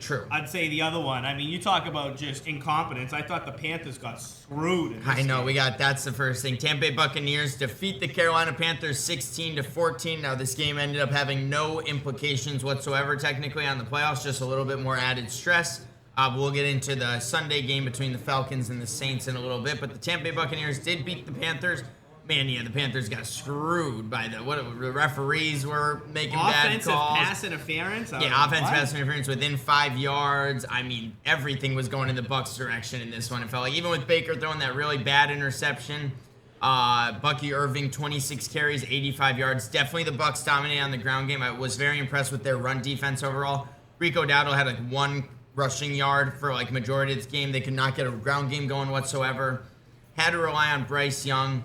True. I'd say the other one. I mean, you talk about just incompetence. I thought the Panthers got screwed. I know, that's the first thing. Tampa Bay Buccaneers defeat the Carolina Panthers 16-14. Now, this game ended up having no implications whatsoever, technically, on the playoffs, just a little bit more added stress. We'll get into the Sunday game between the Falcons and the Saints in a little bit, but the Tampa Bay Buccaneers did beat the Panthers. Man, yeah, the Panthers got screwed by the referees were making bad calls. Offensive pass interference? Offensive pass interference within 5 yards. I mean, everything was going in the Bucs' direction in this one. It felt like even with Baker throwing that really bad interception, Bucky Irving, 26 carries, 85 yards. Definitely the Bucs dominated on the ground game. I was very impressed with their run defense overall. Rico Dowdle had like 1 rushing yard for like majority of this game. They could not get a ground game going whatsoever. Had to rely on Bryce Young.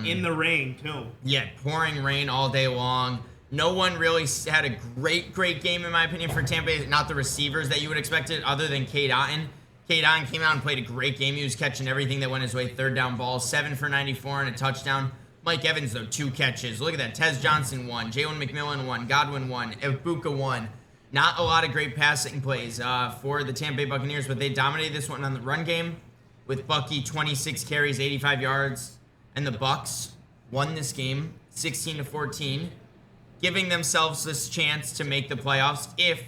In the rain, too. Yeah, pouring rain all day long. No one really had a great game, in my opinion, for Tampa Bay. Not the receivers that you would expect it, other than Cade Otton. Cade Otton came out and played a great game. He was catching everything that went his way. 3rd down balls, 7 for 94 and a touchdown. Mike Evans, though, 2 catches. Look at that. Tez Johnson, 1. Jalen McMillan, 1. Godwin, 1. Ibuka, 1. Not a lot of great passing plays for the Tampa Bay Buccaneers, but they dominated this one on the run game with Bucky, 26 carries, 85 yards. And the Bucs won this game 16-14, giving themselves this chance to make the playoffs if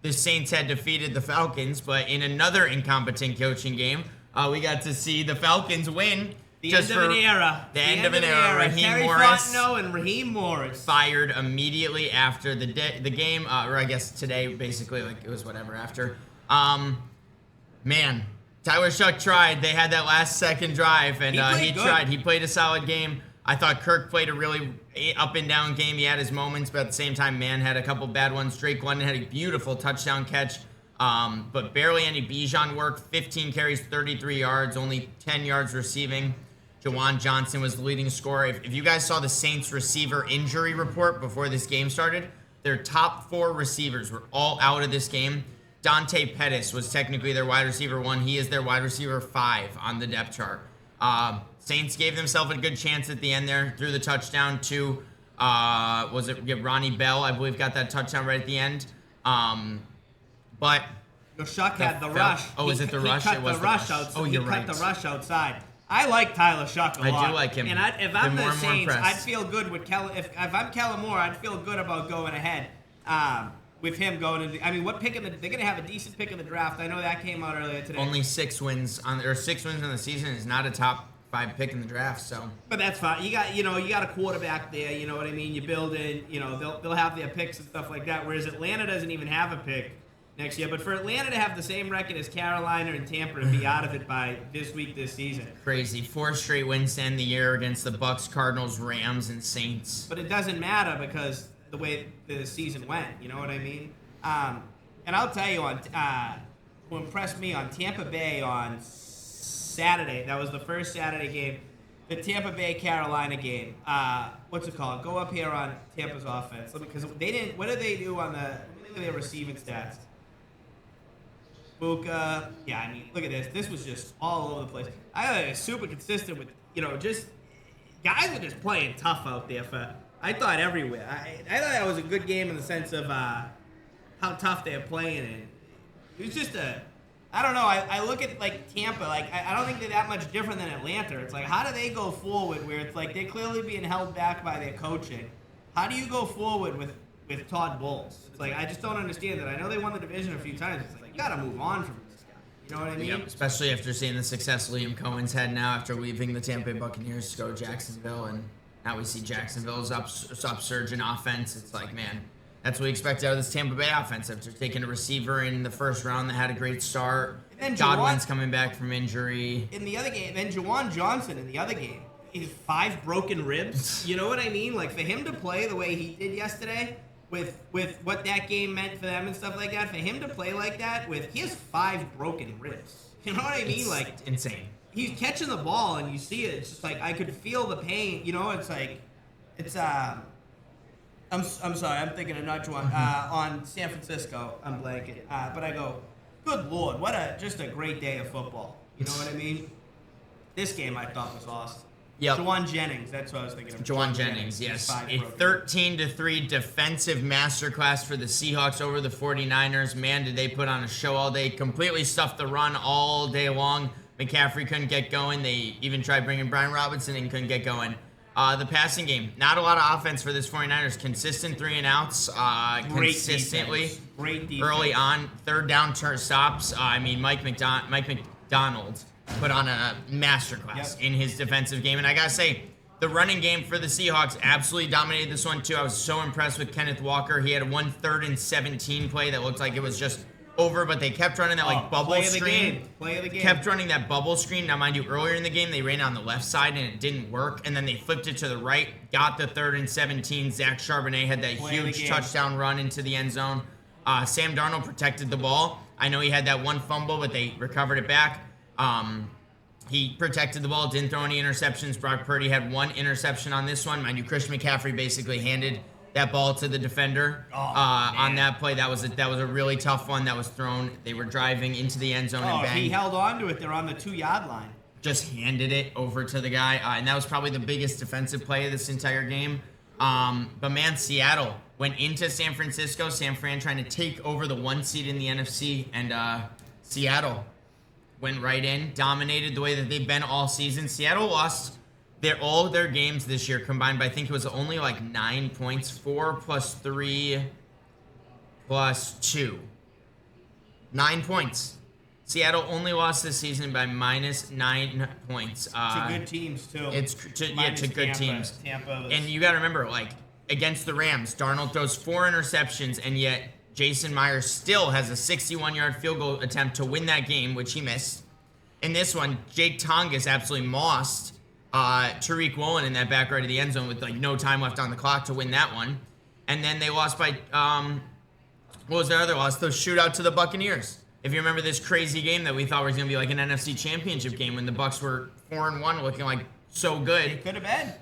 the Saints had defeated the Falcons. But in another incompetent coaching game, we got to see the Falcons win. The end of an era. The end of an era. Raheem Morris. And Raheem Morris. Fired immediately after the game, or I guess today, basically, like it was whatever after. Man. Tyler Shuck tried. They had that last second drive, and he tried. He played a solid game. I thought Kirk played a really up and down game. He had his moments, but at the same time, man had a couple bad ones. Drake London had a beautiful touchdown catch, but barely any Bijan work. 15 carries, 33 yards, only 10 yards receiving. Jawan Johnson was the leading scorer. If you guys saw the Saints receiver injury report before this game started, their top 4 receivers were all out of this game. Dante Pettis was technically their wide receiver 1. He is their wide receiver 5 on the depth chart. Saints gave themselves a good chance at the end there, threw the touchdown to, Ronnie Bell, I believe, got that touchdown right at the end. But Shuck had the rush. Oh, is it the rush? It was the rush outside. Oh, you're right. He cut the rush outside. I like Tyler Shuck a lot. I do like him. And if I'm the Saints, I'd feel good with If I'm Kellen Moore, I'd feel good about going ahead. With him going into, I mean, what pick they're going to have a decent pick in the draft. I know that came out earlier today. Only 6 wins in the season is not a top 5 pick in the draft. So, but that's fine. You got a quarterback there. You know what I mean. You build in. They'll have their picks and stuff like that. Whereas Atlanta doesn't even have a pick next year. But for Atlanta to have the same record as Carolina and Tampa and be out of it by this season, crazy. 4 straight wins to end the year against the Bucs, Cardinals, Rams, and Saints. But it doesn't matter because the way the season went, you know what I mean? And I'll tell you, who impressed me on Tampa Bay on Saturday, that was the first Saturday game, the Tampa Bay-Carolina game. What's it called? Go up here on Tampa's offense. Because they didn't, what did they do on their receiving stats? Buka, yeah, I mean, look at this. This was just all over the place. I thought it was super consistent with, just, guys were just playing tough out there I thought everywhere. I thought that was a good game in the sense of how tough they're playing. And it was just I don't know. I look at like Tampa, like I don't think they're that much different than Atlanta. It's like, how do they go forward where it's like they're clearly being held back by their coaching? How do you go forward with Todd Bowles? It's like, I just don't understand that. I know they won the division a few times. It's like, you got to move on from this guy. You know what I mean? Yep, especially after seeing the success Liam Cohen's had now after leaving the Tampa Bay Buccaneers to go to Jacksonville, and now we see Jacksonville's upsurge in offense. It's like, man, that's what we expect out of this Tampa Bay offense after taking a receiver in the first round that had a great start. Godwin's coming back from injury. In the other game, then Jawan Johnson in the other game, he has 5 broken ribs. You know what I mean? Like, for him to play the way he did yesterday, with what that game meant for them and stuff like that, for him to play like that, he has 5 broken ribs. You know what I mean? It's like, insane. He's catching the ball and you see it. It's just like, I could feel the pain. You know, it's like, I'm sorry, I'm thinking of another one. On San Francisco, I'm blanking. But I go, good Lord, just a great day of football. You know what I mean? This game I thought was awesome. Yep. Jawan Jennings, that's what I was thinking of. Jawan Jennings, yes. A 13-3 defensive masterclass for the Seahawks over the 49ers. Man, did they put on a show all day. Completely stuffed the run all day long. McCaffrey couldn't get going. They even tried bringing Brian Robinson and couldn't get going. The passing game, not a lot of offense for this 49ers. Consistent 3-and-outs. Consistently. Great defense. Early on, third down stops. Mike McDonald put on a masterclass in his defensive game. And I got to say, the running game for the Seahawks absolutely dominated this one, too. I was so impressed with Kenneth Walker. He had one 3rd and 17 play that looked like it was just over, but they kept running that bubble screen. Play of the game. Kept running that bubble screen. Now, mind you, earlier in the game, they ran on the left side and it didn't work. And then they flipped it to the right, got the 3rd and 17. Zach Charbonnet had that huge touchdown run into the end zone. Sam Darnold protected the ball. I know he had that one fumble, but they recovered it back. He protected the ball, didn't throw any interceptions. Brock Purdy had one interception on this one. Mind you, Christian McCaffrey basically handed that ball to the defender on that play. That was a really tough one that was thrown. They were driving into the end zone and bang. He held on to it. They're on the 2-yard line. Just handed it over to the guy. And that was probably the biggest defensive play of this entire game. But man, Seattle went into San Francisco. San Fran trying to take over the 1 seed in the NFC. And Seattle went right in, dominated the way that they've been all season. Seattle lost all their games this year combined by, I think it was only 9 points. 4 plus 3 plus 2. 9 points. Seattle only lost this season by -9 points. To good teams, too. To good teams. Tampa was... And you got to remember, against the Rams, Darnold throws 4 interceptions, and yet Jason Myers still has a 61-yard field goal attempt to win that game, which he missed. In this one, Jake Tongas absolutely mossed Tariq Woolen in that back right of the end zone with no time left on the clock to win that one. And then they lost by, what was their other loss? The shootout to the Buccaneers. If you remember this crazy game that we thought was going to be like an NFC Championship game when the Bucs were 4-1 looking so good. It could have been.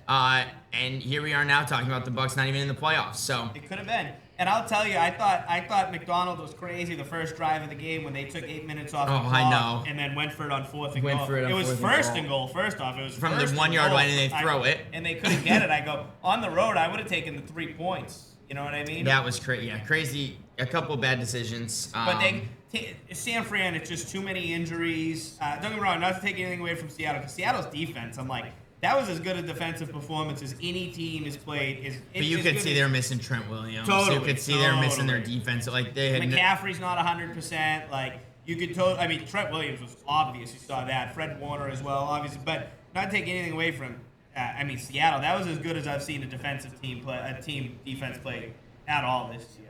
And here we are now talking about the Bucs not even in the playoffs. So it could have been. And I'll tell you, I thought McDonald was crazy the first drive of the game when they took 8 minutes off the clock. I know. And then went for it on 4th and goal. It was first and goal. First off, it was from the 1-yard line, and they throw it. And they couldn't get it. I go, on the road, I would have taken the 3 points. You know what I mean? That was crazy. Yeah, crazy. A couple bad decisions. But San Fran, it's just too many injuries. Don't get me wrong, not to take anything away from Seattle, because Seattle's defense, I'm like, that was as good a defensive performance as any team has played. But you could see they're missing Trent Williams. Totally. You could see they're missing their defense. They had McCaffrey's not 100%. You could Trent Williams was obvious. You saw that. Fred Warner as well, obviously. But not taking anything away from Seattle. That was as good as I've seen a team defense play at all this year.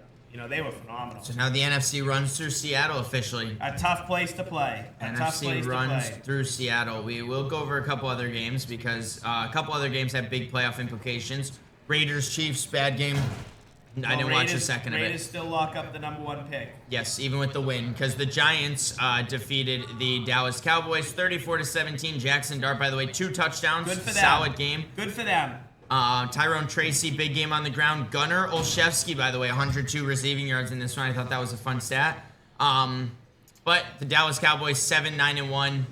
They were phenomenal. So now the NFC runs through Seattle officially. A tough place to play. NFC runs through Seattle. We will go over a couple other games because a couple other games have big playoff implications. Raiders, Chiefs, bad game. I didn't watch a second of it. Raiders still lock up the number 1 pick. Yes, even with the win, because the Giants defeated the Dallas Cowboys 34-17. Jackson Dart, by the way, 2 touchdowns. Good for them. Solid game. Good for them. Tyrone Tracy, big game on the ground. Gunnar Olszewski, by the way, 102 receiving yards in this one. I thought that was a fun stat. But the Dallas Cowboys 7-9-1.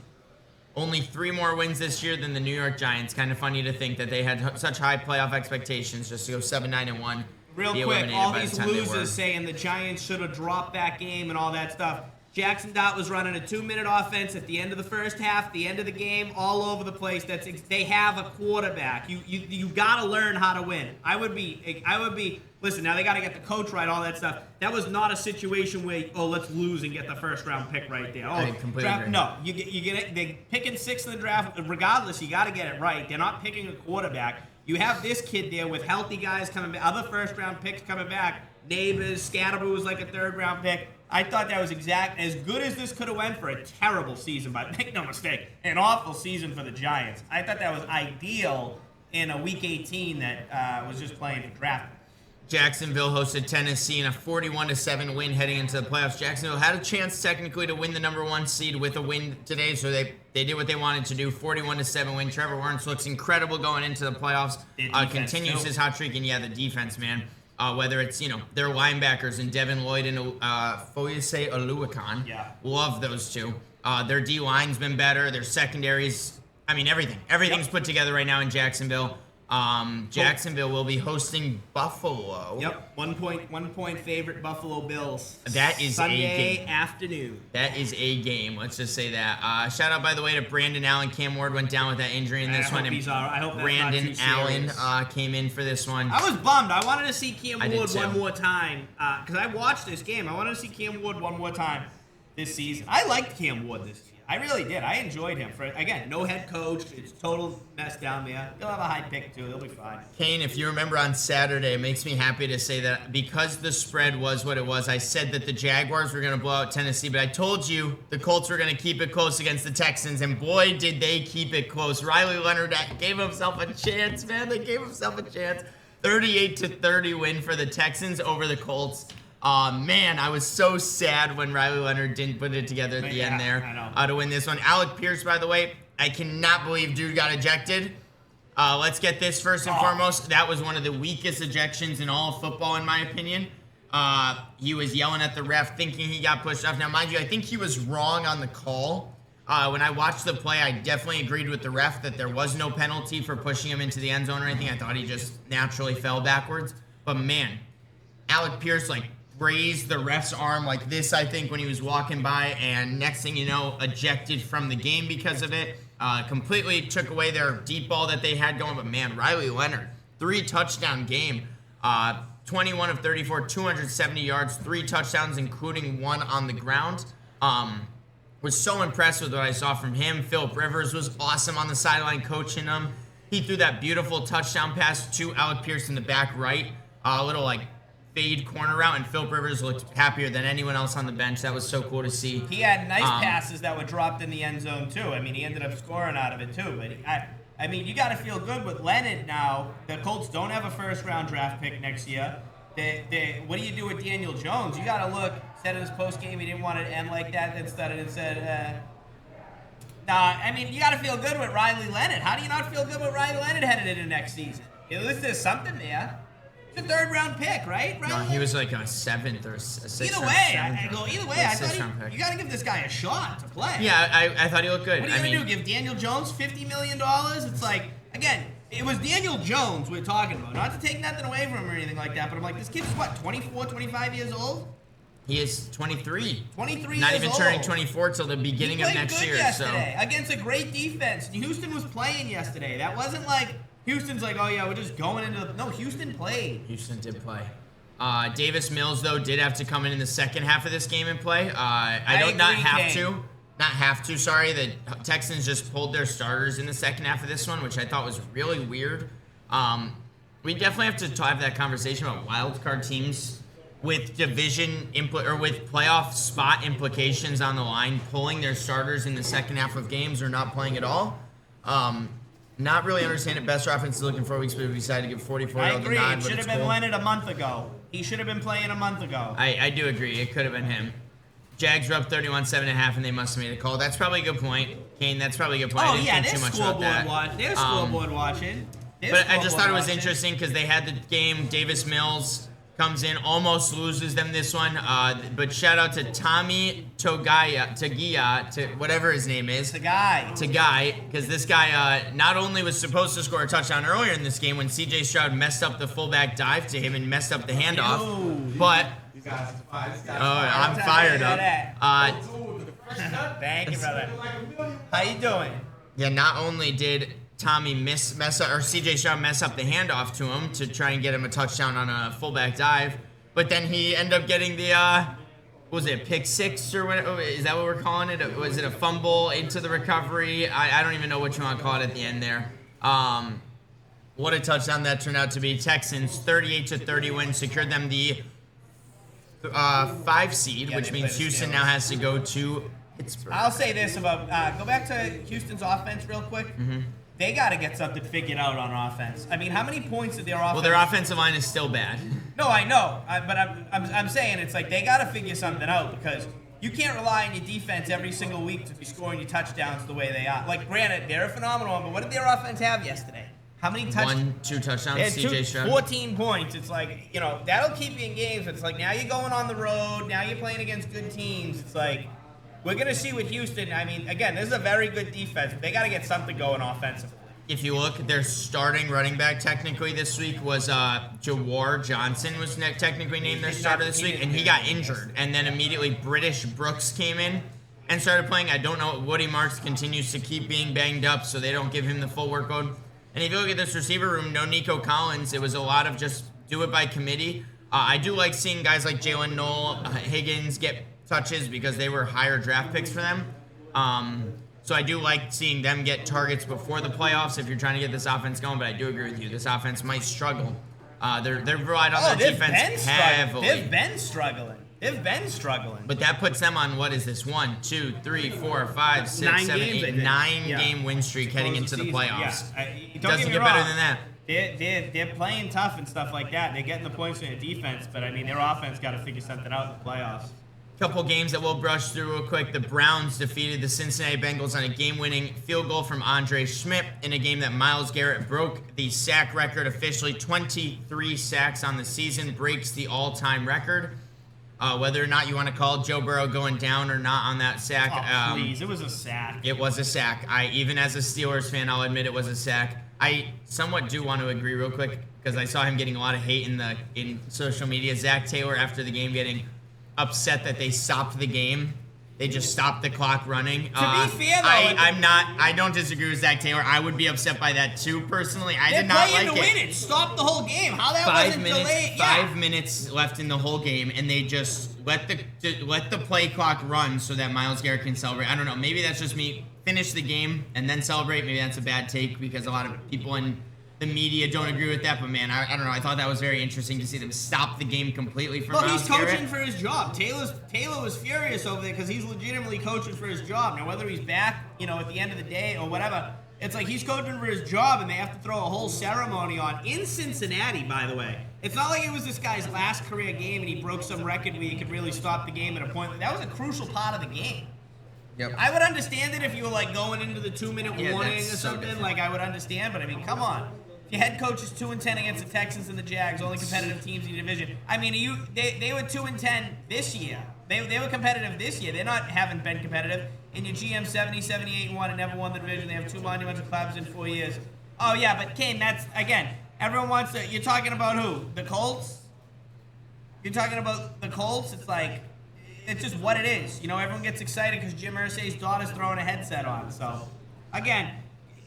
Only 3 more wins this year than the New York Giants. Kind of funny to think that they had such high playoff expectations just to go 7-9-1. Real quick, all these losers saying the Giants should have dropped that game and all that stuff. Jackson Dart was running a 2-minute offense at the end of the first half, the end of the game, all over the place. They have a quarterback. You got to learn how to win. I would be. Listen, now they got to get the coach right, all that stuff. That was not a situation where let's lose and get the first round pick right there. I completely agree. No, you get it. They're picking 6th in the draft. Regardless, you got to get it right. They're not picking a quarterback. You have this kid there with healthy guys coming back, other first round picks coming back. Neighbors, Scatterboo was like a 3rd round pick. I thought that was as good as this could have went for a terrible season, but make no mistake, an awful season for the Giants. I thought that was ideal in a Week 18 that was just playing for draft. Jacksonville hosted Tennessee in a 41-7 win heading into the playoffs. Jacksonville had a chance technically to win the number 1 seed with a win today, so they did what they wanted to do. 41-7 win. Trevor Lawrence looks incredible going into the playoffs. Continues his hot streak, and the defense, man. Whether it's, their linebackers and Devin Lloyd and Foyesay Oluwakan. Yeah. Love those two. Their D-line's been better. Their secondary's I mean, everything. Everything's put together right now in Jacksonville. Jacksonville will be hosting Buffalo. Yep, 1 point favorite Buffalo Bills. That is Sunday afternoon. That is a game. Let's just say that. Shout out, by the way, to Brandon Allen. Cam Ward went down with that injury in this one. I hope Brandon Allen came in for this one. I was bummed. I wanted to see Cam Ward one more time because I watched this game. I wanted to see Cam Ward one more time this season. I liked Cam Ward this season. I really did. I enjoyed him. Again, no head coach. It's total mess down there. He'll have a high pick, too. He'll be fine. Kane, if you remember on Saturday, it makes me happy to say that because the spread was what it was, I said that the Jaguars were going to blow out Tennessee, but I told you the Colts were going to keep it close against the Texans, and boy, did they keep it close. Riley Leonard gave himself a chance, man. They gave himself a chance. 38-30 win for the Texans over the Colts. Man, I was so sad when Riley Leonard didn't put it together at the end there to win this one. Alec Pierce, by the way, I cannot believe dude got ejected. Let's get this first and foremost. That was one of the weakest ejections in all of football, in my opinion. He was yelling at the ref, thinking he got pushed off. Now, mind you, I think he was wrong on the call. When I watched the play, I definitely agreed with the ref that there was no penalty for pushing him into the end zone or anything. I thought he just naturally fell backwards. But man, Alec Pierce, raised the ref's arm like this, I think, when he was walking by, and next thing you know, ejected from the game because of it. Completely took away their deep ball that they had going. But man, Riley Leonard, 3-touchdown game, 21 of 34, 270 yards, 3 touchdowns, including 1 on the ground. Was so impressed with what I saw from him. Phillip Rivers was awesome on the sideline coaching him. He threw that beautiful touchdown pass to Alec Pierce in the back right, a little fade corner route, and Phillip Rivers looked happier than anyone else on the bench. That was so cool to see. He had nice passes that were dropped in the end zone too. I mean, he ended up scoring out of it too. But I mean, you got to feel good with Leonard now. The Colts don't have a first-round draft pick next year. What do you do with Daniel Jones? You got to look. Said in his post game he didn't want it to end like that. Then started and said, "Nah." I mean, you got to feel good with Riley Leonard. How do you not feel good with Riley Leonard headed into next season? At least there's something there. It's a 3rd-round pick, right? No, he was like a 7th or a 6th. Either way, I thought you got to give this guy a shot to play. Yeah, I thought he looked good. What are you going to do, give Daniel Jones $50 million? It's like, again, it was Daniel Jones we're talking about. Not to take nothing away from him or anything like that, but I'm like, this kid's what, 24, 25 years old? He is 23. 23 Not years even old. turning 24 till the beginning of next year. Yesterday against a great defense. Houston was playing yesterday. That wasn't like Houston's like, oh yeah, we're just going into the... No, Houston played. Houston did play. Davis Mills, though, did have to come in the second half of this game and play. Not have to, sorry. The Texans just pulled their starters in the second half of this one, which I thought was really weird. We definitely have to have that conversation about wild card teams with division with playoff spot implications on the line, pulling their starters in the second half of games or not playing at all. Not really understand it. Best offense is looking for weeks, but we decided to give 44. I agree. It should have been Leonard a month ago. He should have been playing a month ago. I do agree. It could have been him. Jags were up 31-7.5, and they must have made a call. That's probably a good point, Kane. That's probably a good point. Oh, I didn't think too much about that. They're scoreboard watching. But I just thought it was interesting because they had the game. Davis Mills comes in, almost loses them this one. But shout out to Tommy Tagia, whatever his name is. Tagai, because this guy not only was supposed to score a touchdown earlier in this game when C.J. Stroud messed up the fullback dive to him and messed up the handoff, but I'm fired up. Thank you, brother. How you doing? Yeah, not only did Tommy C.J. Stroud mess up the handoff to him to try and get him a touchdown on a fullback dive, but then he ended up getting the, what was it, pick six or what? Is that what we're calling it? Was it a fumble into the recovery? I don't even know what you want to call it at the end there. What a touchdown that turned out to be. Texans 38-30 win, secured them the 5 seed, which means Houston now has to go to Pittsburgh. I'll say this about, go back to Houston's offense real quick. Mm-hmm. They got to get something figured out on offense. I mean, how many points did their offense... Well, their offensive line is still bad. No, I know. But I'm saying it's like they got to figure something out because you can't rely on your defense every single week to be scoring your touchdowns the way they are. Like, granted, they're a phenomenal, but what did their offense have yesterday? How many touchdowns? 2 touchdowns, C.J. Stroud. 14 points. It's like, that'll keep you in games. It's like now you're going on the road. Now you're playing against good teams. It's like... We're going to see with Houston. I mean, again, this is a very good defense. They got to get something going offensively. If you look, their starting running back technically this week was Jawar Johnson was technically named their starter this week, and he got injured. And then immediately British Brooks came in and started playing. I don't know. Woody Marks continues to keep being banged up, so they don't give him the full workload. And if you look at this receiver room, no Nico Collins. It was a lot of just do it by committee. I do like seeing guys like Jalen Noel, Higgins get touches because they were higher draft picks for them. So I do like seeing them get targets before the playoffs if you're trying to get this offense going, but I do agree with you. This offense might struggle. They're relied on their defense heavily. They've been struggling. But that puts them on, what is this, 1, 2, 3, 4, 5, 6, 7, 8, 9-game win streak heading into the playoffs. Yeah. It doesn't get better than that. They're playing tough and stuff like that. They're getting the points in their defense, but I mean, their offense got to figure something out in the playoffs. Couple games that we'll brush through real quick. The Browns defeated the Cincinnati Bengals on a game-winning field goal from Andre Schmidt in a game that Myles Garrett broke the sack record officially. 23 sacks on the season, breaks the all-time record. Whether or not you want to call Joe Burrow going down or not on that sack. Please, it was a sack. It was a sack. Even as a Steelers fan, I'll admit it was a sack. I somewhat do want to agree real quick because I saw him getting a lot of hate in social media. Zach Taylor after the game getting upset that they stopped the game. They just stopped the clock running. To be fair, though, I don't disagree with Zach Taylor. I would be upset by that too, personally. I did not like it. They're playing to win it. Stop the whole game. How that wasn't delayed? 5 minutes left in the whole game, and they just let the play clock run so that Myles Garrett can celebrate. I don't know. Maybe that's just me. Finish the game and then celebrate. Maybe that's a bad take because a lot of people in the media don't agree with that, but man, I don't know. I thought that was very interesting to see them stop the game completely for Myles Garrett. He's coaching for his job. Taylor was furious over there because he's legitimately coaching for his job. Now, whether he's back, at the end of the day or whatever, it's like he's coaching for his job, and they have to throw a whole ceremony on in Cincinnati. By the way, it's not like it was this guy's last career game and he broke some record where he could really stop the game at a point. That was a crucial part of the game. Yep. I would understand it if you were like going into the 2-minute warning or something. So like I would understand, but I mean, come on. If your head coach is 2-10 against the Texans and the Jags, only competitive teams in your division. I mean, they were 2-10 this year. They were competitive this year. Haven't been competitive. And your GM 78-1 and never won the division. They have 2 monumental collapses in 4 years. Oh yeah, but Kane, that's again. Everyone wants to. You're talking about who? The Colts. You're talking about the Colts. It's like. It's just what it is. Everyone gets excited because Jim Irsay's daughter's throwing a headset on. So, again,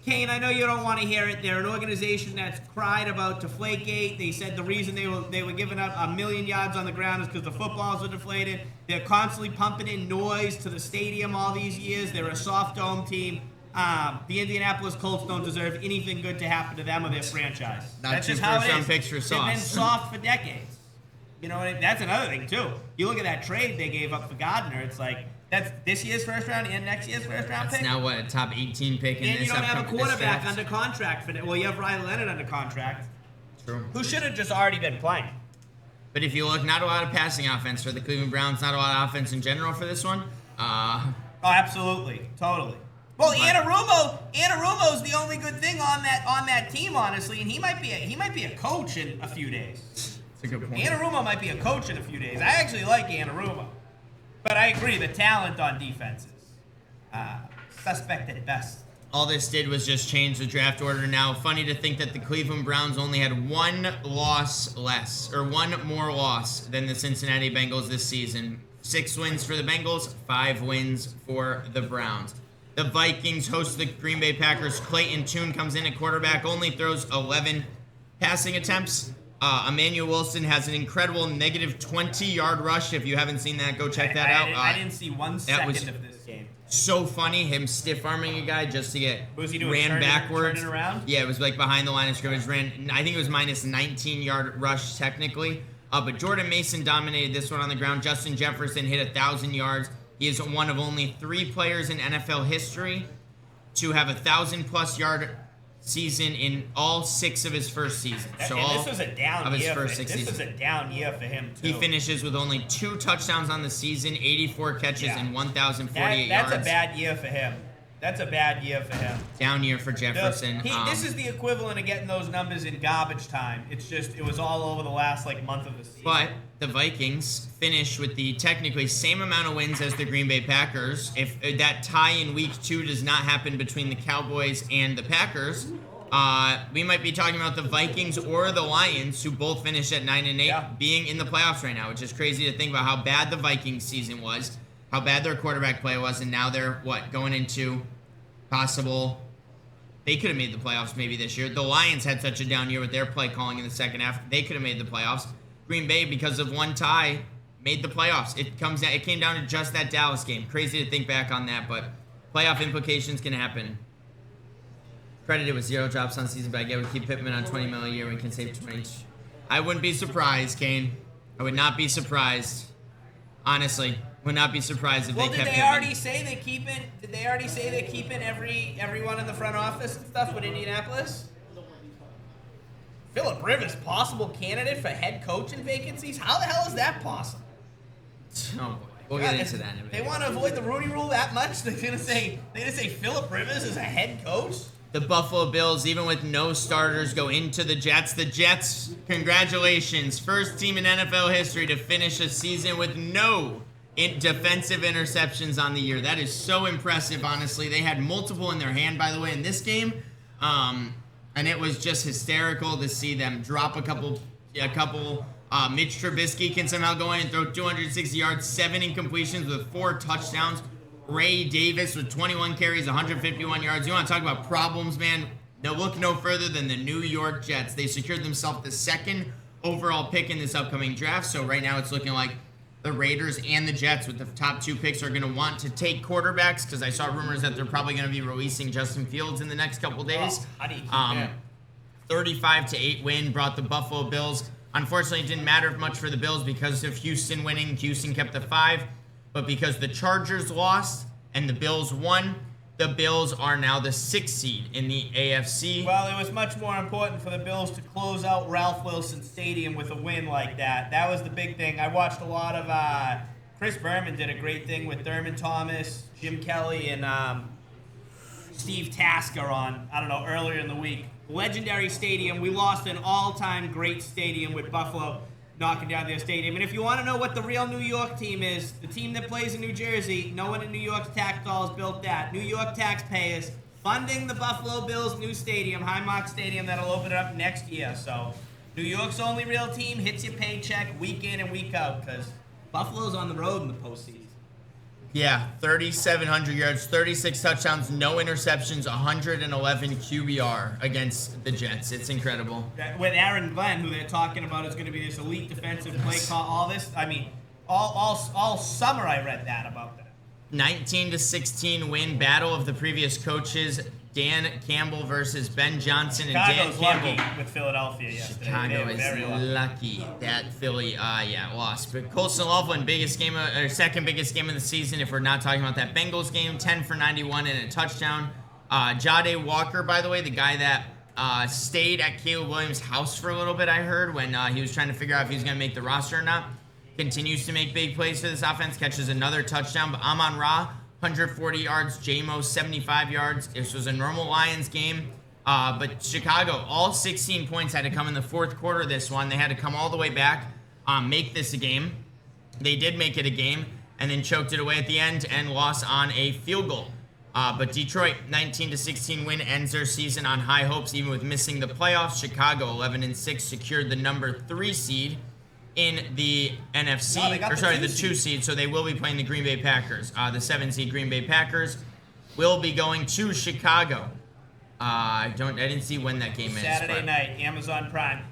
Kane, I know you don't want to hear it. They're an organization that's cried about Deflategate. They said the reason they were giving up 1,000,000 yards on the ground is because the footballs were deflated. They're constantly pumping in noise to the stadium all these years. They're a soft dome team. The Indianapolis Colts don't deserve anything good to happen to them or their franchise. That's just how it is. Picks for sauce. They've been soft for decades. That's another thing, too. You look at that trade they gave up for Gardner, it's like, that's this year's first round and next year's first round pick. That's now, a top 18 pick in this. And you don't have a quarterback under contract for that. Well, you have Ryan Leonard under contract. True. Who should have just already been playing. But if you look, not a lot of passing offense for the Cleveland Browns, not a lot of offense in general for this one. Oh, absolutely. Totally. Well, Anarumo's the only good thing on that team, honestly, and he might be a coach in a few days. That's a good point. Anarumo might be a coach in a few days. I actually like Anarumo. But I agree, the talent on defense is suspect at best. All this did was just change the draft order now. Funny to think that the Cleveland Browns only had one more loss than the Cincinnati Bengals this season. 6 wins for the Bengals, 5 wins for the Browns. The Vikings host the Green Bay Packers. Clayton Tune comes in at quarterback, only throws 11 passing attempts. Emmanuel Wilson has an incredible negative 20-yard rush. If you haven't seen that, go check that out. I didn't see 1 second of this game. So funny, him stiff-arming a guy just to get what was he doing, ran backwards. Turning around? Yeah, it was like behind the line of scrimmage. I think it was minus 19-yard rush technically. But Jordan Mason dominated this one on the ground. Justin Jefferson hit 1,000 yards. He is one of only 3 players in NFL history to have 1,000-plus yard season in all 6 of his first seasons. This was a down year. This was a down year for him too. He finishes with only 2 touchdowns on the season, 84 catches, and 1,048 yards. That's a bad year for him. That's a bad year for him. Down year for Jefferson. This is the equivalent of getting those numbers in garbage time. It's just, it was all over the last month of the season. But the Vikings finish with the technically same amount of wins as the Green Bay Packers. If that tie in week 2 does not happen between the Cowboys and the Packers, we might be talking about the Vikings or the Lions, who both finished at 9-8, being in the playoffs right now, which is crazy to think about how bad the Vikings season was, how bad their quarterback play was, and now they're, going into possible... They could have made the playoffs maybe this year. The Lions had such a down year with their play calling in the second half. They could have made the playoffs. Green Bay, because of one tie, made the playoffs. It came down to just that Dallas game. Crazy to think back on that, but playoff implications can happen. Credited with 0 drops on season, but I get we keep Pittman on $20 million a year. We can save 20. I wouldn't be surprised, Kane. I would not be surprised. Honestly, would not be surprised if they kept Pittman. Did they already say they're keeping everyone in the front office and stuff with Indianapolis? Phillip Rivers, possible candidate for head coaching vacancies? How the hell is that possible? Oh boy, we'll get into that in a minute. They want to avoid the Rooney Rule that much? They're gonna say Phillip Rivers is a head coach? The Buffalo Bills, even with no starters, go into the Jets. The Jets, congratulations, first team in NFL history to finish a season with no defensive interceptions on the year. That is so impressive, honestly. They had multiple in their hand, by the way, in this game. And it was just hysterical to see them drop a couple. Mitch Trubisky can somehow go in and throw 260 yards, 7 incompletions with 4 touchdowns. Ray Davis with 21 carries, 151 yards. You want to talk about problems, man? No, look no further than the New York Jets. They secured themselves the 2nd overall pick in this upcoming draft. So right now it's looking like the Raiders and the Jets with the top 2 picks are going to want to take quarterbacks, because I saw rumors that they're probably going to be releasing Justin Fields in the next couple days. How do you keep that? 35-8 win brought the Buffalo Bills. Unfortunately, it didn't matter much for the Bills because of Houston winning. Houston kept the 5. But because the Chargers lost and the Bills won, the Bills are now the 6th seed in the AFC. Well, it was much more important for the Bills to close out Ralph Wilson Stadium with a win like that. That was the big thing. I watched a lot of... Chris Berman did a great thing with Thurman Thomas, Jim Kelly, and Steve Tasker on, earlier in the week. Legendary stadium. We lost an all-time great stadium with Buffalo knocking down their stadium. And if you want to know what the real New York team is, the team that plays in New Jersey, no one in New York's tax dollars built that. New York taxpayers funding the Buffalo Bills' new stadium, Highmark Stadium, that'll open up next year. So New York's only real team hits your paycheck week in and week out, because Buffalo's on the road in the postseason. Yeah, 3,700 yards, 36 touchdowns, no interceptions, 111 QBR against the Jets. It's incredible. With Aaron Glenn, who they're talking about is going to be this elite defensive play call, all summer I read that about that. 19-16 win, battle of the previous coaches, Dan Campbell versus Ben Johnson and Chicago's Dan Campbell. Lucky with Philadelphia yesterday. Chicago is lucky that Philly, lost. But Colson Laughlin, second biggest game of the season, if we're not talking about that Bengals game, 10 for 91 and a touchdown. Jade Walker, by the way, the guy that stayed at Caleb Williams' house for a little bit, I heard, when he was trying to figure out if he was going to make the roster or not, continues to make big plays for this offense, catches another touchdown. But Amon-Ra, 140 yards, J-Mo 75 yards. This was a normal Lions game. But Chicago, all 16 points had to come in the 4th quarter of this one. They had to come all the way back, make this a game. They did make it a game, and then choked it away at the end and lost on a field goal. But Detroit, 19-16 win, ends their season on high hopes, even with missing the playoffs. Chicago, 11-6, secured the number 3 seed in the NFC, the 2 seed, so they will be playing the Green Bay Packers. The 7 seed Green Bay Packers will be going to Chicago. I didn't see when that game is. Saturday night, Amazon Prime.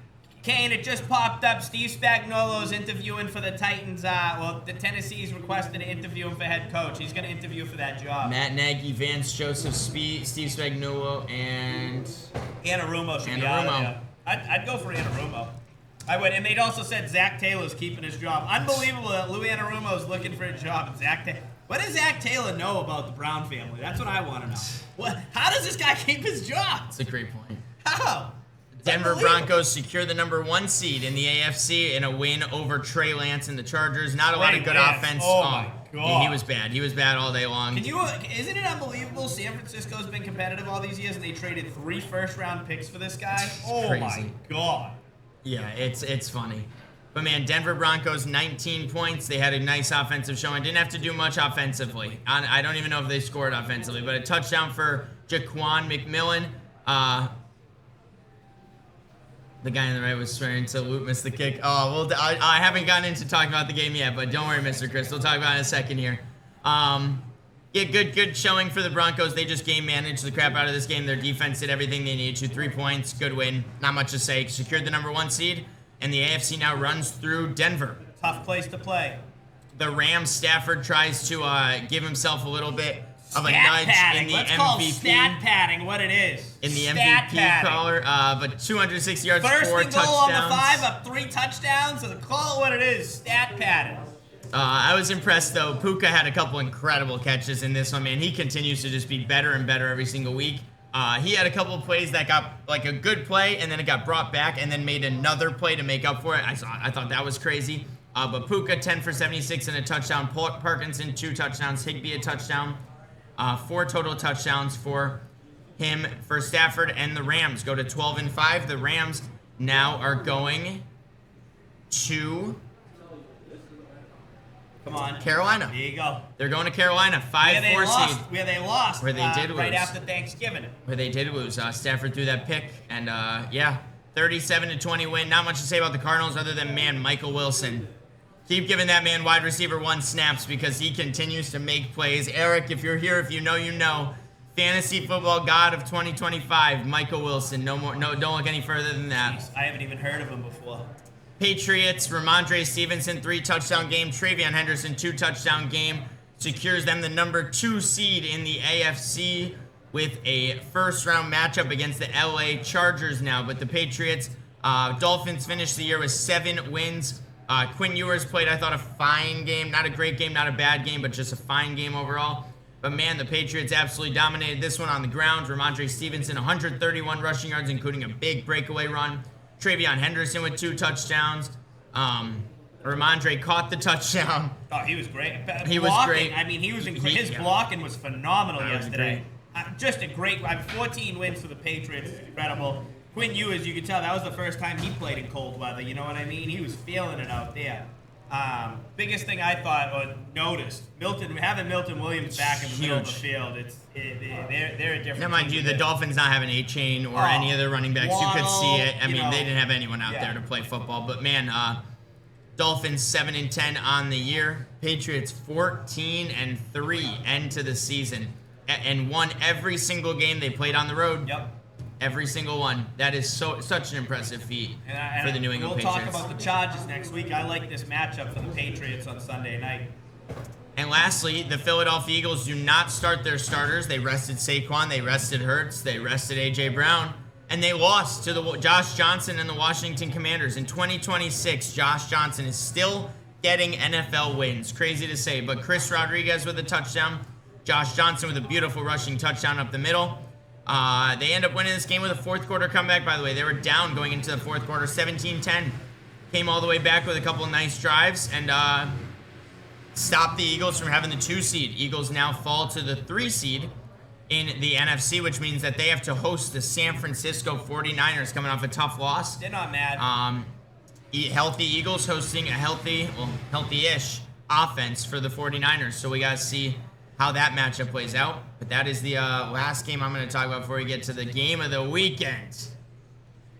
Kane, it just popped up. Steve Spagnuolo's interviewing for the Titans. The Tennessee's requested to interview him for head coach. He's going to interview for that job. Matt Nagy, Vance Joseph, Steve Spagnuolo, and Anarumo should be out of there. I'd go for Anarumo. I would, and they'd also said Zach Taylor's keeping his job. Unbelievable that Lou Anarumo's looking for a job. And what does Zach Taylor know about the Brown family? That's what I want to know. How does this guy keep his job? That's a great point. How? Denver Broncos secure the number 1 seed in the AFC in a win over Trey Lance and the Chargers. Not a lot of good offense. Oh my God. He was bad. He was bad all day long. Isn't it unbelievable? San Francisco's been competitive all these years, and they traded 3 first-round picks for this guy. Oh crazy. My God. Yeah, it's funny. But man, Denver Broncos 19 points. They had a nice offensive showing. Didn't have to do much offensively. I don't even know if they scored offensively, but a touchdown for Jaquan McMillan. The guy on the right was trying to miss the kick. Oh, well, I haven't gotten into talking about the game yet, but don't worry, Mr. Chris. We'll talk about it in a second here. Yeah, good showing for the Broncos. They just game managed the crap out of this game. Their defense did everything they needed to. 3 points, good win. Not much to say. Secured the number 1 seed, and the AFC now runs through Denver. Tough place to play. The Rams, Stafford tries to give himself a little bit of a nudge padding. in the Let's MVP. call stat padding what it is. In the stat MVP padding. caller, but 260 yards, First 4 and goal touchdowns. on the 5, up 3 touchdowns. So call it what it is. Stat padding. I was impressed though. Puka had a couple incredible catches in this one, man. He continues to just be better and better every single week. He had a couple of plays that got like a good play, and then it got brought back, and then made another play to make up for it. I thought that was crazy. But Puka 10 for 76 and a touchdown. Parkinson 2 touchdowns. Higbee a touchdown. 4 total touchdowns for him. For Stafford, and the Rams go to 12-5. The Rams now are going to Come on. Carolina. There you go. They're going to Carolina, 5-4 seed. Where they lost. Where they did right lose. after Thanksgiving. Where they did lose. Stafford threw that pick, and yeah, 37-20 win. Not much to say about the Cardinals other than, man, Michael Wilson. Keep giving that man wide receiver 1 snaps because he continues to make plays. Eric, if you're here, if you know, you know. Fantasy football god of 2025, Michael Wilson. No more. No, don't look any further than that. Jeez, I haven't even heard of him before. Patriots, Ramondre Stevenson, 3 touchdown game. Travion Henderson, 2 touchdown game. Secures them the number 2 seed in the AFC with a first-round matchup against the LA Chargers now. But the Patriots, Dolphins finished the year with 7 wins. Quinn Ewers played, I thought, a fine game. Not a great game, not a bad game, but just a fine game overall. But man, the Patriots absolutely dominated this one on the ground. Ramondre Stevenson, 131 rushing yards, including a big breakaway run. Travion Henderson with 2 touchdowns. Ramondre caught the touchdown. Oh, he was great. He was great. I mean, he was incredible. His blocking was phenomenal yesterday. Great. Just a great. 14 wins for the Patriots. Incredible. Quinn Ewers, you could tell that was the first time he played in cold weather. You know what I mean? He was feeling it out there. Biggest thing I thought or noticed, having Milton Williams back in the middle of the field, they're a different. Now, mind you, the Dolphins not having A-Chain or any other running backs, you could see it. I mean, they didn't have anyone out there to play football. But man, Dolphins 7-10 on the year. Patriots 14-3 end to the season, and won every single game they played on the road. Yep. Every single one. That is such an impressive feat for the New England Patriots. We'll talk about the Chargers next week. I like this matchup for the Patriots on Sunday night. And lastly, the Philadelphia Eagles do not start their starters. They rested Saquon, they rested Hurts, they rested A.J. Brown, and they lost to Josh Johnson and the Washington Commanders. In 2026, Josh Johnson is still getting NFL wins. Crazy to say, but Chris Rodriguez with a touchdown, Josh Johnson with a beautiful rushing touchdown up the middle. They end up winning this game with a 4th quarter comeback, by the way. They were down going into the 4th quarter, 17-10. Came all the way back with a couple of nice drives and stopped the Eagles from having the 2 seed. Eagles now fall to the 3 seed in the NFC, which means that they have to host the San Francisco 49ers coming off a tough loss. They're not mad. Healthy Eagles hosting a healthy-ish offense for the 49ers. So we got to see how that matchup plays out. But that is the last game I'm going to talk about before we get to the game of the weekend.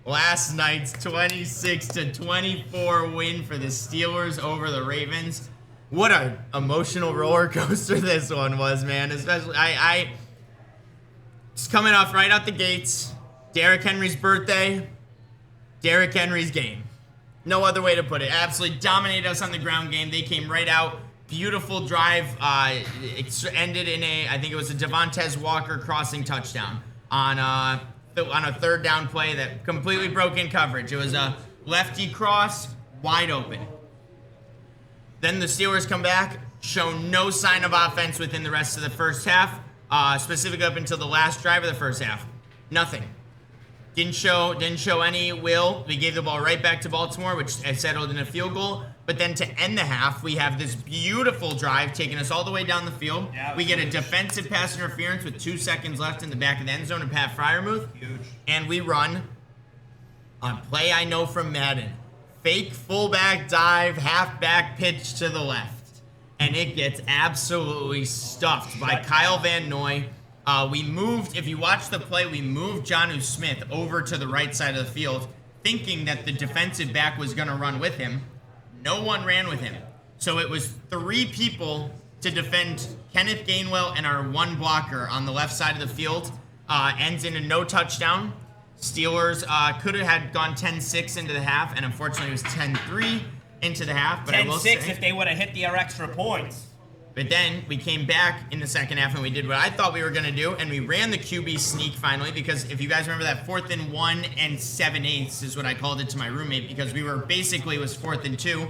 Last night's 26-24 win for the Steelers over the Ravens. What an emotional roller coaster this one was, man. Especially, I it's coming off right out the gates. Derrick Henry's birthday. Derrick Henry's game. No other way to put it. Absolutely dominated us on the ground game. They came right out. Beautiful drive. It ended in I think it was a Devontae Walker crossing touchdown on a 3rd down play that completely broke in coverage. It was a lefty cross, wide open. Then the Steelers come back, show no sign of offense within the rest of the first half, specifically up until the last drive of the first half. Nothing. Didn't show any will. We gave the ball right back to Baltimore, which settled in a field goal. But then to end the half, we have this beautiful drive taking us all the way down the field. Yeah, we get a defensive pass interference with 2 seconds left in the back of the end zone to Pat Freiermuth. Huge. And we run a play I know from Madden. Fake fullback dive, halfback pitch to the left. And it gets absolutely stuffed by Kyle Van Noy. We moved, if you watch the play, we moved Jonnu Smith over to the right side of the field, thinking that the defensive back was going to run with him. No one ran with him. So it was 3 people to defend Kenneth Gainwell and our 1 blocker on the left side of the field. Ends in a no touchdown. Steelers could have had gone 10-6 into the half, and unfortunately it was 10-3 into the half. But 10-6 if they would have hit their extra points. But then we came back in the second half and we did what I thought we were going to do, and we ran the QB sneak finally, because if you guys remember that 4th and 1 and 7/8 is what I called it to my roommate, because we were basically, it was 4th and 2.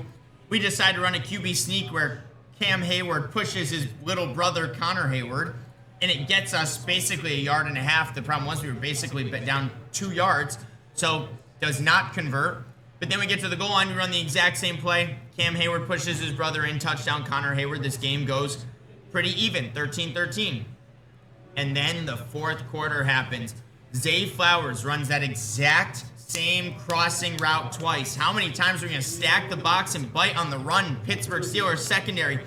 We decided to run a QB sneak where Cam Hayward pushes his little brother Connor Hayward, and it gets us basically 1.5 yards. The problem was we were basically down 2 yards, so does not convert. But then we get to the goal line, we run the exact same play. Cam Hayward pushes his brother in, touchdown Connor Hayward. This game goes pretty even, 13-13. And then the 4th quarter happens. Zay Flowers runs that exact same crossing route twice. How many times are we going to stack the box and bite on the run? Pittsburgh Steelers secondary.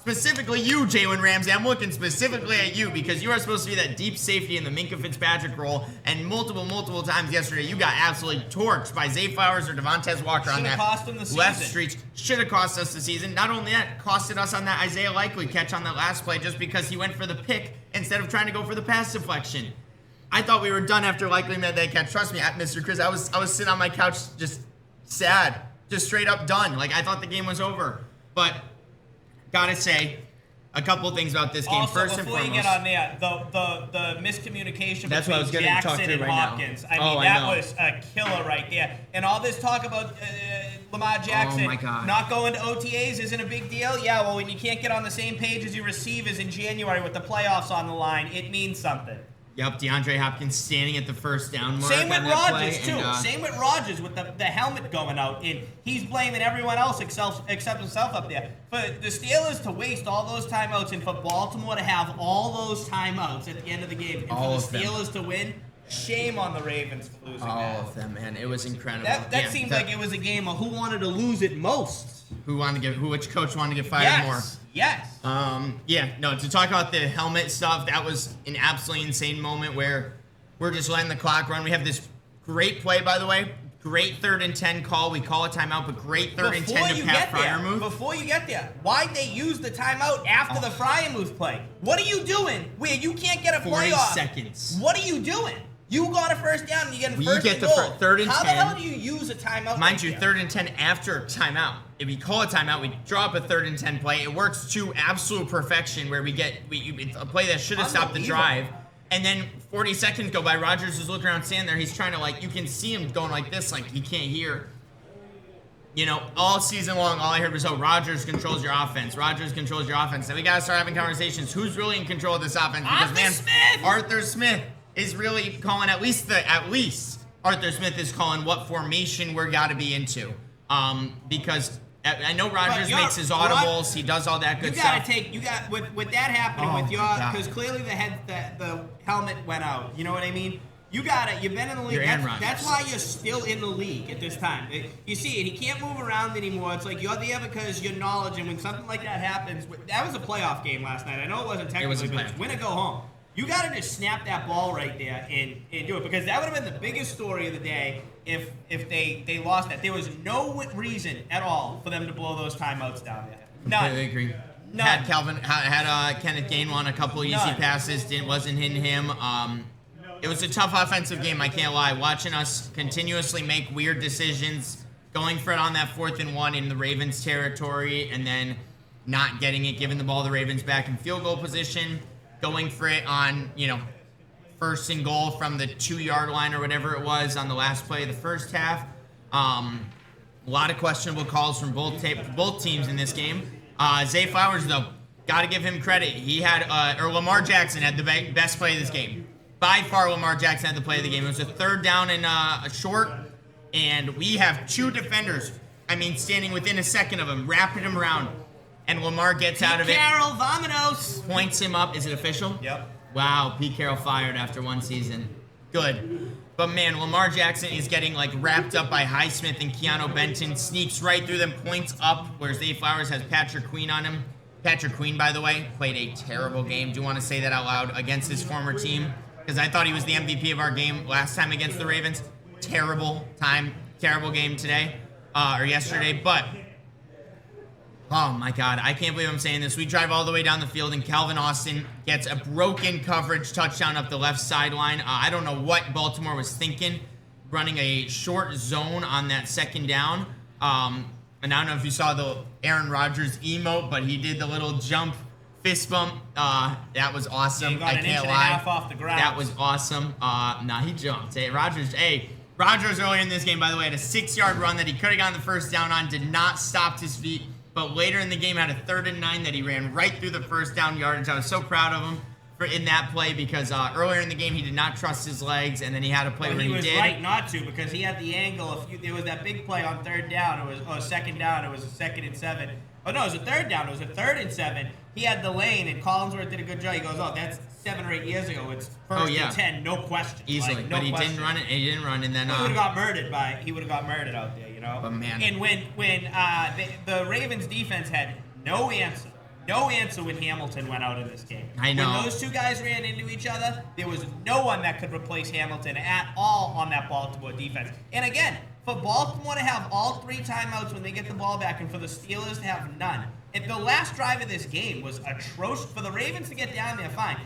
Specifically you, Jalen Ramsey. I'm looking specifically at you because you are supposed to be that deep safety in the Minkah Fitzpatrick role. And multiple times yesterday, you got absolutely torched by Zay Flowers or Devontae Walker on that cost him the left season. street. Should have cost us the season. Not only that, costed us on that Isaiah Likely catch on that last play just because he went for the pick instead of trying to go for the pass deflection. I thought we were done after Likely made that catch. Trust me, Mr. Chris, I was sitting on my couch just sad, just straight up done. Like I thought the game was over, but. Gotta say, a couple things about this game. Also, first and before foremost, you get on there, the miscommunication That's what I was between gonna talk Jackson to and right now. Hopkins. Oh, I that know. was a killer right there. And all this talk about Lamar Jackson my God. not going to OTAs isn't a big deal. Yeah, well, when you can't get on the same page as your receivers in January with the playoffs on the line, it means something. Yep, DeAndre Hopkins standing at the first down mark. Same with on that play, Rodgers, too. and, Same with Rodgers with the helmet going out. And he's blaming everyone else except himself up there. For the Steelers to waste all those timeouts and for Baltimore to have all those timeouts at the end of the game. And All for the of them. Steelers to win, shame on the Ravens for losing all that. of them, man. It was incredible. That Yeah, seemed like it was a game of who wanted to lose it most. which coach wanted to get fired more. Yes. To talk about the helmet stuff, that was an absolutely insane moment where we're just letting the clock run. We have this great play, by the way. Great 3rd and 10 call. We call a timeout, but great 3rd and 10 to Pat Freiermuth. Before you get there, why'd they use the timeout after the Freiermuth play? What are you doing where you can't get a 40 playoff? seconds. What are you doing? You got a first down and you get a We first get and the goal. 3rd and How 10. the hell do you use a timeout? Mind like you, that? 3rd and 10 after timeout. If we call a timeout, we draw up a 3rd and 10 play. It works to absolute perfection where it's a play that should have stopped the drive. And then 40 seconds go by. Rodgers is looking around, standing there. He's trying to, you can see him going like this, like he can't hear. All season long, all I heard was, Rodgers controls your offense. Rodgers controls your offense. And we got to start having conversations. Who's really in control of this offense? Because, Arthur Smith is really calling at least Arthur Smith is calling what formation we're got to be into. Because I know Rodgers makes his audibles. He does all that good stuff. With that happening because clearly the helmet went out. You know what I mean? You've been in the league. That's why you're still in the league at this time. You see it. He can't move around anymore. It's like you're there because your knowledge, and when something like that happens, that was a playoff game last night. I know it wasn't technically, but it's win or go home. You got to just snap that ball right there and do it, because that would have been the biggest story of the day if they lost that. There was no reason at all for them to blow those timeouts down there. None. I agree. None. Had Kenneth Gainwell a couple easy passes. Wasn't hitting him. It was a tough offensive game, I can't lie. Watching us continuously make weird decisions, going for it on that 4th and 1 in the Ravens territory, and then not getting it, giving the ball to the Ravens back in field goal position, going for it on, 1st and goal from the 2-yard line or whatever it was on the last play of the first half. A lot of questionable calls from both teams in this game. Zay Flowers, though, got to give him credit. Lamar Jackson had the best play of this game. By far, Lamar Jackson had the play of the game. It was a 3rd down and a short, and we have 2 defenders I mean, standing within a second of him, wrapping him around. And Lamar gets out of it. Carroll, vamonos. Points him up. Is it official? Yep. Wow, Pete Carroll fired after one season. Good. But man, Lamar Jackson is getting like wrapped up by Highsmith and Keanu Benton. Sneaks right through them, points up, whereas Zay Flowers has Patrick Queen on him. Patrick Queen, by the way, played a terrible game. Do you want to say that out loud against his former team? Because I thought he was the MVP of our game last time against the Ravens. Terrible game today, or yesterday. But, oh my God, I can't believe I'm saying this. We drive all the way down the field, and Calvin Austin gets a broken coverage touchdown up the left sideline. I don't know what Baltimore was thinking, running a short zone on that second down. And I don't know if you saw the Aaron Rodgers emote, but he did the little jump fist bump. That was awesome. Yeah, he got an inch and a half off the ground. That was awesome. He jumped. Rodgers earlier in this game, by the way, had a 6-yard run that he could have gotten the first down on, did not stop his feet, but later in the game had a 3rd and 9 that he ran right through the first down yardage. I was so proud of him in that play because earlier in the game he did not trust his legs, and then he had a play where he did. He was right not to, because he had the angle. There was that big play on 3rd down. It was second down. It was a 2nd and 7. Oh no, it was a 3rd down. It was a 3rd and 7. He had the lane, and Collinsworth did a good job. He goes, "Oh, that's 7 or 8 years ago. It's 1st and 10, no question." Easily, no but he question. didn't run it. And he didn't run, and then he would have got murdered out there, you know. But man, and when the Ravens defense had no answer when Hamilton went out in this game. I know. When those two guys ran into each other, there was no one that could replace Hamilton at all on that Baltimore defense. And again, for Baltimore to have all 3 timeouts when they get the ball back, and for the Steelers to have none. And the last drive of this game was atrocious. For the Ravens to get down there, fine.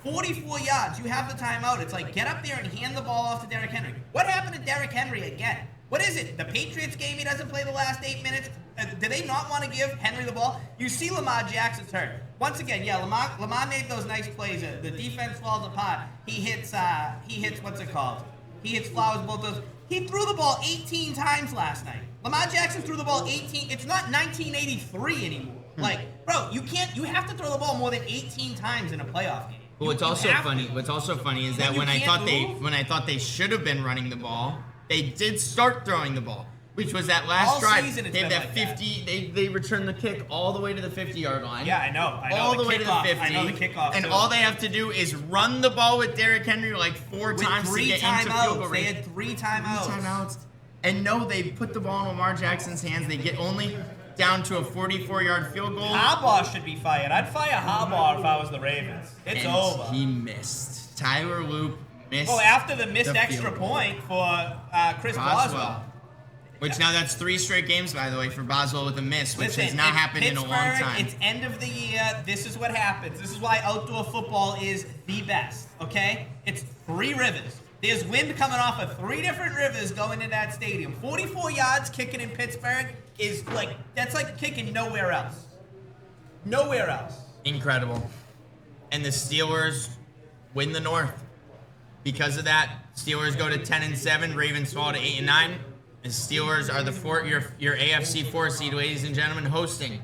44 yards, you have the timeout. It's like, get up there and hand the ball off to Derrick Henry. What happened to Derrick Henry again? What is it? The Patriots game, he doesn't play the last 8 minutes? Do they not want to give Henry the ball? You see Lamar Jackson's hurt. Once again, yeah, Lamar made those nice plays. The defense falls apart. He hits what's it called? He hits Flowers both those. He threw the ball 18 times last night. Lamar Jackson threw the ball 18. It's not 1983 anymore. Like, bro, you have to throw the ball more than 18 times in a playoff game. Well, what's also funny is that when I thought they should have been running the ball, they did start throwing the ball, which was that last all drive. Season they had that 50. They returned the kick all the way to the 50-yard line. Yeah, I know. All the way to the 50. I know the kickoff. And all they have to do is run the ball with Derrick Henry like 4 times to get into field goal range. They had 3 timeouts. And no, they put the ball in Lamar Jackson's hands. They get only down to a 44-yard field goal. Harbaugh should be fired. I'd fire Harbaugh if I was the Ravens. It's over. He missed. Tyler Loop missed. Well, after the missed extra point for Chris Boswell. Which now that's 3 straight games, by the way, for Boswell with a miss, which has not happened in a long time. It's end of the year. This is what happens. This is why outdoor football is the best, okay? It's 3 rivers. There's wind coming off of 3 different rivers going into that stadium. 44 yards kicking in Pittsburgh is that's like kicking nowhere else. Nowhere else. Incredible. And the Steelers win the North. Because of that, Steelers go to 10-7, Ravens fall to 8-9. The Steelers are your AFC 4 seed, ladies and gentlemen, hosting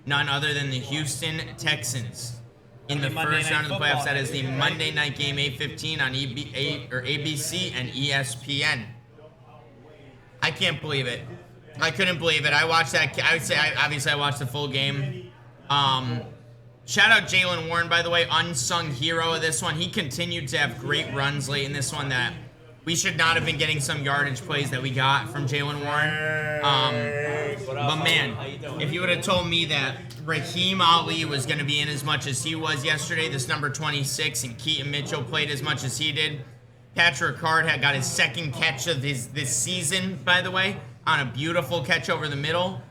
none other than the Houston Texans in the first round of the playoffs. That is the Monday night game, 8:15 on ABC and ESPN. I can't believe it. I couldn't believe it. I watched that. I would say, obviously, I watched the full game. Shout out Jaylen Warren, by the way, unsung hero of this one. He continued to have great runs late in this one that we should not have been getting some yardage plays that we got from Jaylen Warren. But man, if you would have told me that Raheem Ali was going to be in as much as he was yesterday, this number 26, and Keaton Mitchell played as much as he did. Patrick Ricard had got his 2nd catch of this season, by the way, on a beautiful catch over the middle.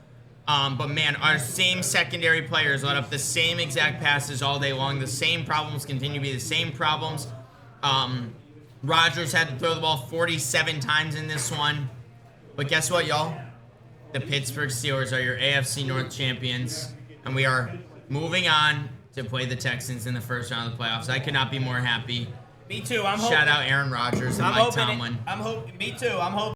But man, our same secondary players let up the same exact passes all day long. The same problems continue to be the same problems. Rodgers had to throw the ball 47 times in this one. But guess what, y'all? The Pittsburgh Steelers are your AFC North champions. And we are moving on to play the Texans in the first round of the playoffs. I could not be more happy. Me too. Shout out Aaron Rodgers and Mike Tomlin. Me too. I'm hoping.